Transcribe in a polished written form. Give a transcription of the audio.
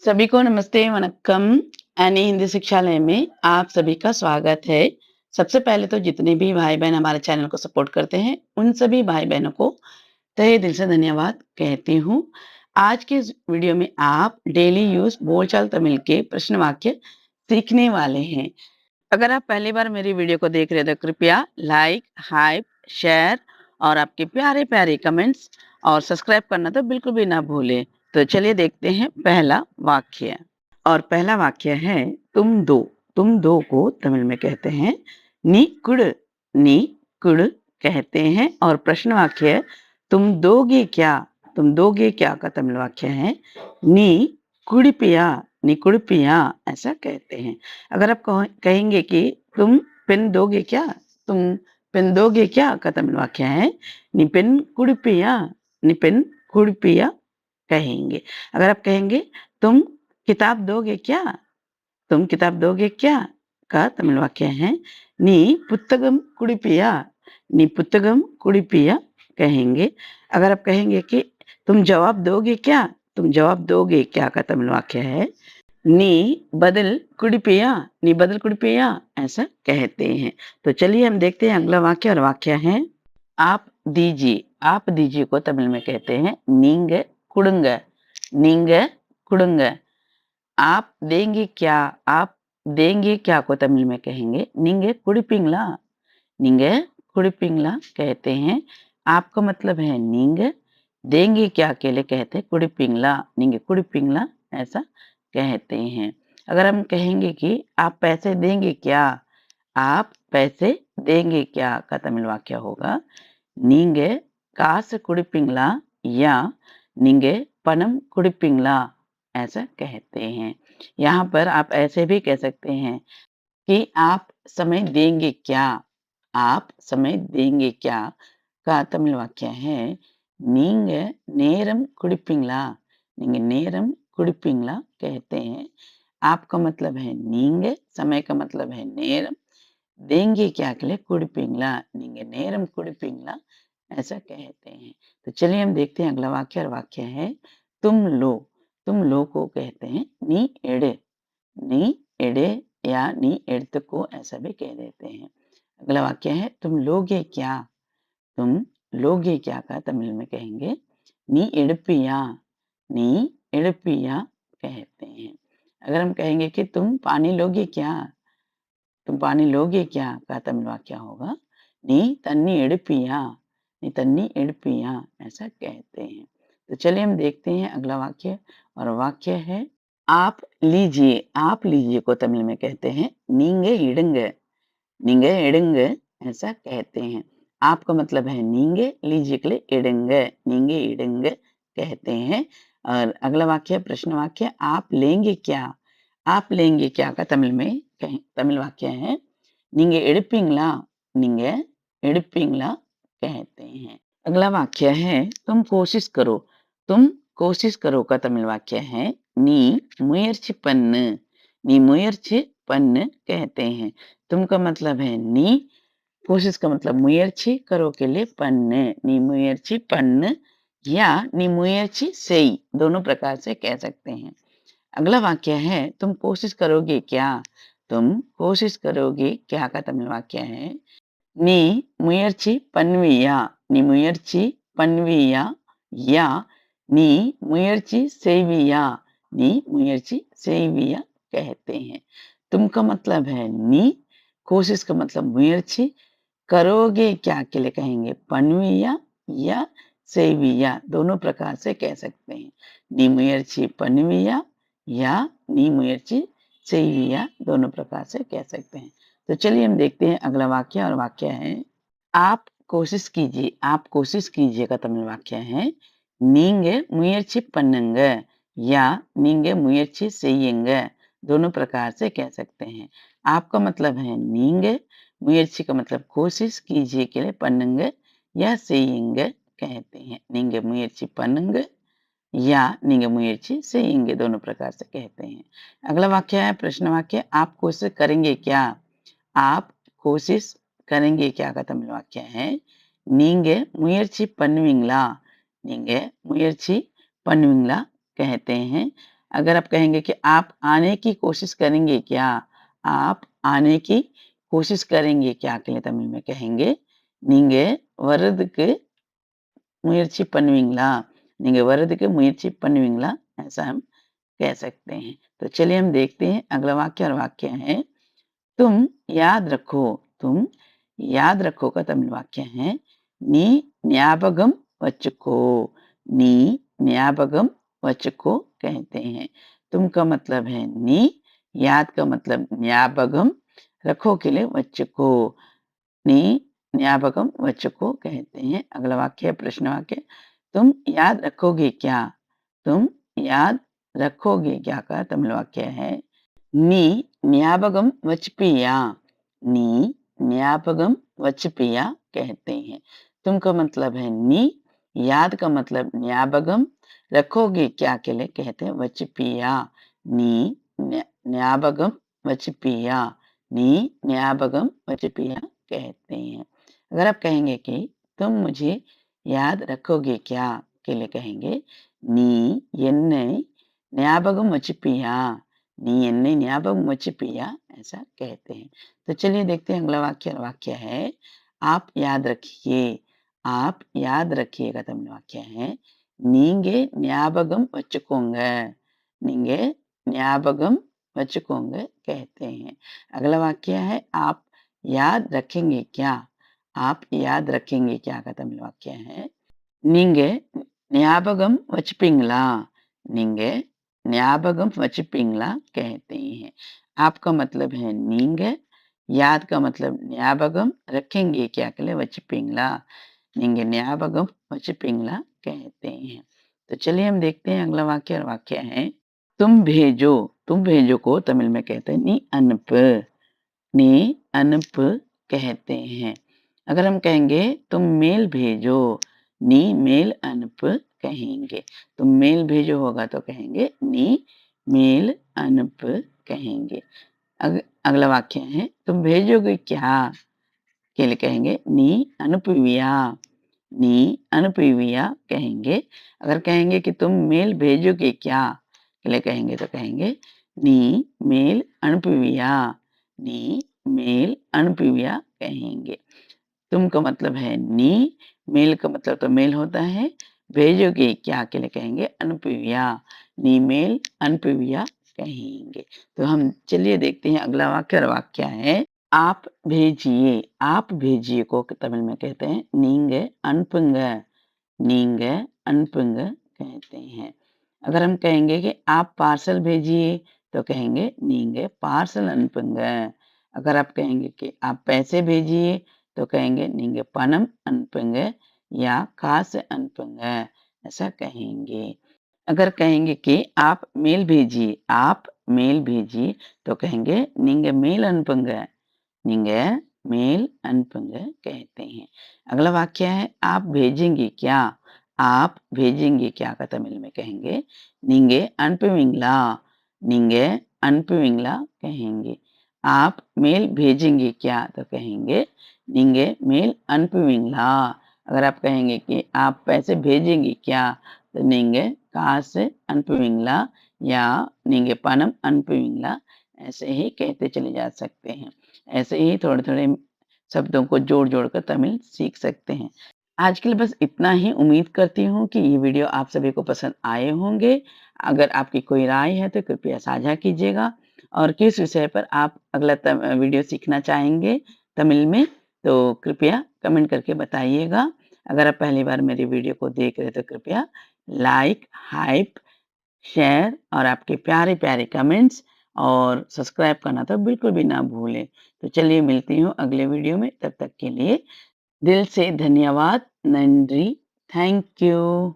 सभी को नमस्ते, वनक्कम। एनी हिंदी शिक्षालय में आप सभी का स्वागत है। सबसे पहले तो जितने भी भाई-बहन हमारे चैनल को सपोर्ट करते हैं, उन सभी भाई-बहनों को तहे दिल से धन्यवाद कहती हूँ। आज के इस वीडियो में आप डेली यूज़ बोलचाल तमिल के प्रश्न वाक्य सीखने वाले हैं। अगर आप पहली बार मेरी वीडियो को देख रहे हो तो कृपया लाइक, हाइप, शेयर और आपके प्यारे-प्यारे कमेंट्स और सब्सक्राइब करना तो बिल्कुल भी ना भूलें। तो चलिए देखते हैं पहला वाक्य। और पहला वाक्य है तुम दो। तुम दो को तमिल में कहते हैं नी कुड़। नी कुड़ कहते हैं। और प्रश्न वाक्य है तुम दोगे क्या। तुम दोगे क्या का तमिल वाक्य है नी कुड़िपिया। नी कुड़िपिया ऐसा कहते हैं। अगर आप कहेंगे कि तुम पेन दोगे क्या, तुम पेन दोगे क्या का तमिल वाक्य है नी पेन कुड़िपिया। नी पेन कुड़िपिया कहेंगे। अगर आप कहेंगे तुम किताब दोगे क्या, तुम किताब दोगे क्या का तमिल वाक्य है नी पुस्तकम कुड़िपिया। नी पुस्तकम कुड़िपिया कहेंगे। अगर आप कहेंगे कि तुम जवाब दोगे क्या, तुम जवाब दोगे क्या का तमिल वाक्य है नी बदल कुड़िपिया। नी बदल कुड़िपिया ऐसा कहते हैं। तो चलिए हम देखते हैं अगला वाक्य। और वाक्य है आप दीजिए। आप दीजिए को तमिल में कहते हैं नींग कुड़ुंग। नींग कुड़ुंग। आप देंगे क्या। आप देंगे क्या को तमिल में कहेंगे नींगे कुड़िपिंगला। नींगे कुड़िपिंगला कहते हैं। आपका मतलब है नींग, देंगे क्या के लिए कहते हैं कुड़िपिंगला। नींगे कुड़िपिंगला ऐसा कहते हैं। अगर हम कहेंगे कि आप पैसे देंगे क्या, आप पैसे देंगे क्या का तमिल वाक्य होगा नींगे कासु कुड़िपिंगला या नींगे पनम कुड़िपिंगला ऐसा कहते हैं। यहाँ पर आप ऐसे भी कह सकते हैं कि आप समय देंगे क्या। आप समय देंगे क्या का तमिल वाक्य है நீங்க நேரம் குடிப்பீங்களா। நீங்க நேரம் குடிப்பீங்களா कहते हैं। आपका मतलब है நீங்க, समय का मतलब है நேரம், देंगे क्या के लिए कुड़िपींगला। நீங்க நேரம் குடிப்பீங்களா ऐसा कहते हैं। तो चलिए हम देखते हैं अगला वाक्य। और वाक्य है तुम लो। तुम लो को कहते हैं नी एड़े। नी एड़े या नी एड़तको ऐसा भी कह देते हैं। अगला वाक्य है तुम लोगे क्या। तुम लोगे क्या का तमिल में कहेंगे नी एड़पिया। नी एड़पिया कहते हैं। अगर हम कहेंगे कि तुम पानी लोगे क्या, तुम पानी लोगे क्या का तमिल वाक्य होगा नी तन्नी एड़पिया। नी तन्नी एड़पिया ऐसा कहते हैं। तो चलिए हम देखते हैं अगला वाक्य। और वाक्य है आप लीजिए। आप लीजिए को तमिल में कहते हैं नींगे इडंग। नींगे इडंग ऐसा कहते हैं। आपका मतलब है नींगे, लीजिए के लिए इडंग। नींगे इडंग कहते हैं। और अगला वाक्य प्रश्न वाक्य आप लेंगे क्या। आप लेंगे क्या का तमिल में तमिल वाक्य है नींगे एड़पींगला। नींगे एड़पींगला कहते हैं। अगला वाक्य है तुम कोशिश करो। तुम कोशिश करो का तमिल वाक्य है नी मुयर्ची पन्नु। नी मुयर्ची पन्नु कहते हैं। तुम का मतलब है नी, कोशिश का मतलब मुयर्ची, करो के लिए पन्नु। नी मुयर्ची पन्नु या नी मुयर्ची सेई दोनों प्रकार से कह सकते हैं। अगला वाक्य है तुम कोशिश करोगे क्या। तुम कोशिश करोगे क्या का तमिल वाक्य है நீ முயற்சி பண்ணுவியா। நீ முயற்சி பண்ணுவியா या நீ मुयर्ची செய்வியா। நீ मुयर्ची செய்வியா कहते हैं। तुम का मतलब है नी, कोशिश का मतलब मुयर्ची, करोगे क्या के लिए कहेंगे पनविया या सेविया दोनों प्रकार से कह सकते हैं। नी मुयर्ची पनविया या नी मुयर्ची सेविया दोनों प्रकार से कह सकते हैं। तो चलिए हम देखते हैं अगला वाक्य। और वाक्य है आप कोशिश कीजिए। आप कोशिश कीजिए का तमिल वाक्य है நீங்க முயற்சி பண்ணுங்க या நீங்க முயற்சி செய்யுங்க दोनों प्रकार से कह सकते हैं। आपका मतलब है நீங்க, मुयर्ची का मतलब कोशिश, कीजिए के लिए பண்ணுங்க या செய்யுங்க कहते हैं। நீங்க முயற்சி பண்ணுங்க या நீங்க முயற்சி செய்யுங்க दोनों प्रकार से कहते हैं। अगला वाक्य है प्रश्न वाक्य आप कोशिश करेंगे क्या। आप कोशिश करेंगे क्या का तमिल वाक्य है நீங்க முயற்சி பண்ணுவீங்களா। நீங்க முயற்சி பண்ணுவீங்களா कहते हैं। अगर आप कहेंगे कि आप आने की कोशिश करेंगे क्या? आप आने की कोशिश करेंगे क्या के लिए तमिल में कहेंगे, நீங்க வர்றதுக்கு मुयற்சி பண்ணுவீங்களா? நீங்க வர்றதுக்கு मुयற்சி பண்ணுவீங்களா? ऐसा हम कह सकते हैं। तो चलिए हम देखते हैं अगला वाक्य और वाक्य है तुम याद रखो। तुम याद रखो का तमिल वाक्य है नी ஞாபகம் வச்சுக்கோ। नी ஞாபகம் वचको कहते हैं। तुम का मतलब है नी, याद का मतलब ஞாபகம், रखो के लिए वचको। नी ஞாபகம் वचको कहते हैं। अगला वाक्य है प्रश्न वाक्य तुम याद रखोगे क्या? तुम याद रखोगे क्या का तमिल वाक्य है नी ஞாபகம் வச்சுப்பியா। नी ஞாபகம் வச்சுப்பிया कहते हैं। तुम का मतलब है नी, याद का मतलब ஞாபகம், रखोगे क्या के लिए कहते हैं वச்சுப்பியா। नी ஞாபகம் வச்சுப்பியா। नी ஞாபகம் வச்சுப்பிया कहते हैं। अगर आप कहेंगे कि तुम मुझे याद रखोगे क्या के लिए कहेंगे நீ என்னை ஞாபகம் வச்சுப்பியா। नी என்னை ஞாபகம் வச்சுப்பிया ऐसा कहते हैं। तो चलिए देखते हैं अगला वाक्य। वाक्य है आप याद रखिए। आप याद रखिएगा तमिल वाक्य है நீங்க ஞாபகம் வச்சுக்கோங்க। நீங்க ஞாபகம் वचकोंग कहते हैं। अगला वाक्य है आप याद रखेंगे क्या? आप याद रखेंगे क्या का तमिल वाक्य है நீங்க ஞாபகம் வச்சுப்பீங்களா? நீங்க ஞாபகம் வச்சுப்பீங்களா कहते हैं। आपका मतलब है நீங்க, याद का मतलब ஞாபகம், रखेंगे क्या के लिए वச்சுப்பீங்களா। நீங்க ஞாபகம் வச்சுப்பீங்களா कहते हैं। तो चलिए हम देखते हैं अगला वाक्य। और वाक्य है तुम भेजो। तुम भेजो को तमिल में कहते हैं नी अनप। नी अनप कहते हैं। अगर हम कहेंगे तुम मेल भेजो, नी मेल अनप कहेंगे। तुम मेल भेजो होगा तो कहेंगे नी मेल अनप कहेंगे। अगला वाक्य है तुम भेजोगे क्या के लिए कहेंगे नी अनुपविया। नी अनुपविया कहेंगे। अगर कहेंगे कि तुम मेल भेजोगे क्या के लिए कहेंगे तो कहेंगे नी मेल अनुपविया। नी मेल अनुपविया कहेंगे। तुम का मतलब है नी, मेल का मतलब तो मेल होता है, भेजोगे क्या के लिए कहेंगे अनुपविया। नी मेल अनुपविया कहेंगे। तो हम चलिए देखते हैं अगला वाक्य। और वाक्य है आप भेजिए। आप भेजिए को तमिल में कहते हैं நீங்க அனுப்புங்க। நீங்க அனுப்புங்க कहते हैं। अगर हम कहेंगे कि आप पार्सल भेजिए तो कहेंगे நீங்க पार्सल அனுப்புங்க। अगर आप कहेंगे कि आप पैसे भेजिए तो कहेंगे நீங்க பணம் அனுப்புங்க या காசு அனுப்புங்க ऐसा कहेंगे। अगर कहेंगे कि आप मेल भेजिए, आप मेल भेजिए तो कहेंगे நீங்க मेल அனுப்புங்க। நீங்க मेल अनपुंग कहते हैं। अगला वाक्य है आप भेजेंगे क्या? आप भेजेंगे क्या का तमिल में कहेंगे நீங்க அனுப்புவீங்களா। நீங்க அனுப்புவீங்களா कहेंगे। आप मेल भेजेंगे क्या तो कहेंगे நீங்க मेल அனுப்புவீங்களா। अगर आप कहेंगे कि आप पैसे भेजेंगे क्या तो நீங்க காசு அனுப்புவீங்களா या நீங்க பணம் அனுப்புவீங்களா ऐसे ही कहते चले जा सकते हैं। ऐसे ही थोड़े-थोड़े शब्दों को जोड़-जोड़ कर तमिल सीख सकते हैं। आज के लिए बस इतना ही। उम्मीद करती हूँ कि ये वीडियो आप सभी को पसंद आए होंगे। अगर आपकी कोई राय है तो कृपया साझा कीजिएगा और किस विषय पर आप अगला वीडियो सीखना चाहेंगे तमिल में तो कृपया कमेंट करके बताइएगा। अगर आप पहली बार मेरी वीडियो को देख रहे हैं तो कृपया लाइक, हाइप, शेयर और आपके प्यारे-प्यारे कमेंट्स और सब्सक्राइब करना तो बिल्कुल भी ना भूलें। तो चलिए मिलती हूँ अगले वीडियो में, तब तक के लिए दिल से धन्यवाद, नंरी, थैंक यू।